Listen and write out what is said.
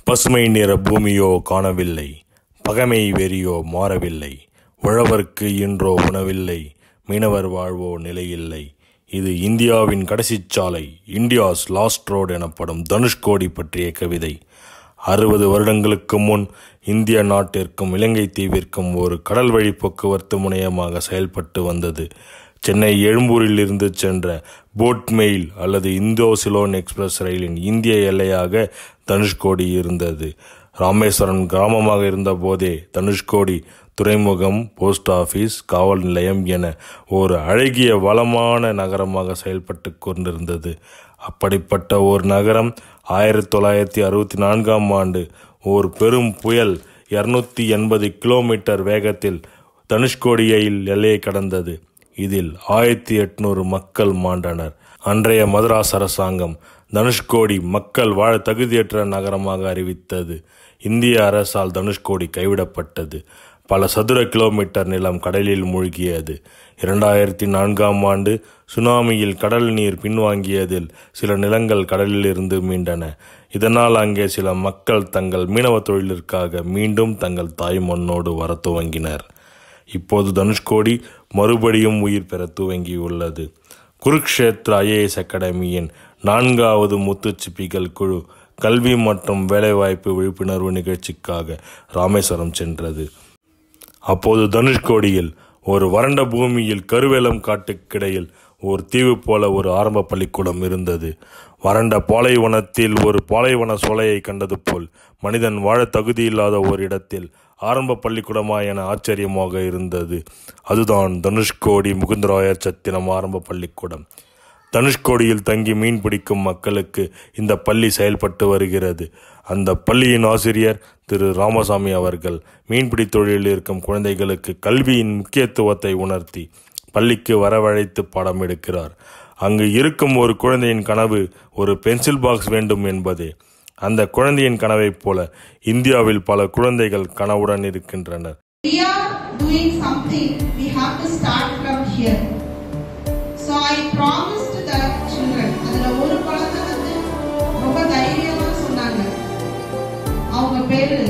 பசுமை நிற பூமியோ காணவில்லை, பகைமை வெறியோ மாறவில்லை, உழவர்க்கு இன்றோ உணவில்லை, மீனவர் வாழ்வோ நிலையில்லை. இது இந்தியாவின் கடைசி சாலை, இந்தியாஸ் லாஸ்ட் ரோடு எனப்படும் தனுஷ்கோடி பற்றிய கவிதை. 60 வருடங்களுக்கு முன் இந்திய நாட்டிற்கும் இலங்கை தீவிற்கும் ஒரு கடல் வழி போக்குவரத்து முனையமாக செயல்பட்டு வந்தது. சென்னை எழும்பூரில் இருந்து சென்ற போட் மெயில் அல்லது இந்தோ சிலோன் எக்ஸ்பிரஸ் ரயிலின் இந்திய எல்லையாக தனுஷ்கோடி இருந்தது. ராமேஸ்வரம் கிராமமாக இருந்த போதே தனுஷ்கோடி துறைமுகம், போஸ்ட் ஆபீஸ், காவல் நிலையம் என ஒரு அழகிய வளமான நகரமாக செயல்பட்டு கொண்டிருந்தது. அப்படிப்பட்ட ஒரு நகரம் 1964ஆம் ஆண்டு ஒரு பெரும் புயல் 280 கிலோமீட்டர் வேகத்தில் தனுஷ்கோடியில் எல்லையை கடந்தது. இதில் 1800 மக்கள் மாண்டனர். அன்றைய மதராஸ் அரசாங்கம் தனுஷ்கோடி மக்கள் வாழ தகுதியற்ற நகரமாக அறிவித்தது. இந்திய அரசால் தனுஷ்கோடி கைவிடப்பட்டது. பல சதுர கிலோமீட்டர் நிலம் கடலில் மூழ்கியது. 2004ஆம் ஆண்டு சுனாமியில் கடல் நீர் பின்வாங்கியதில் சில நிலங்கள் கடலில் இருந்து மீண்டன. இதனால் அங்கே சில மக்கள் தங்கள் மீனவ தொழிலிற்காக மீண்டும் தங்கள் தாய் மண்ணோடு வர துவங்கினர். இப்போது தனுஷ்கோடி மறுபடியும் உயிர் பெற துவங்கியுள்ளது. குருக்ஷேத்ரா IAS அகாடமியின் 4வது முத்துச்சிப்பிகள் குழு கல்வி மற்றும் வேலைவாய்ப்பு விழிப்புணர்வு நிகழ்ச்சிக்காக ராமேஸ்வரம் சென்றது. அப்போது தனுஷ்கோடியில் ஒரு வறண்ட பூமியில் கருவேலம் காட்டுக்கிடையில் ஒரு தீவு போல ஒரு ஆரம்ப பள்ளிக்கூடம் இருந்தது. வறண்ட பாலைவனத்தில் ஒரு பாலைவன சோலையை கண்டது போல் மனிதன் வாழ தகுதியில்லாத ஒரு இடத்தில் ஆரம்ப பள்ளிக்கூடமா என ஆச்சரியமாக இருந்தது. அதுதான் தனுஷ்கோடி முகுந்தராயர் சத்திரம் ஆரம்ப பள்ளிக்கூடம். தனுஷ்கோடியில் தங்கி மீன் பிடிக்கும் மக்களுக்கு இந்த பள்ளி செயல்பட்டு வருகிறது. அந்த பள்ளியின் ஆசிரியர் திரு ராமசாமி அவர்கள் மீன்பிடி தொழிலில் இருக்கும் குழந்தைகளுக்கு கல்வியின் முக்கியத்துவத்தை உணர்த்தி பள்ளிக்கு வரவழைத்து பாடம் எடுக்கிறார். அங்கு இருக்கும் ஒரு குழந்தையின் கனவு ஒரு பென்சில் பாக்ஸ் வேண்டும் என்பதே. அந்த குழந்தையின் கனவைப் போல இந்தியாவில் பல குழந்தைகள் கனவுடன் இருக்கின்றனர். We are doing something. We have to start from here. So I promised the children. அதுல ஒரு குழந்தை ரொம்ப தைரியமா சொன்னாங்க. அவங்க பேரு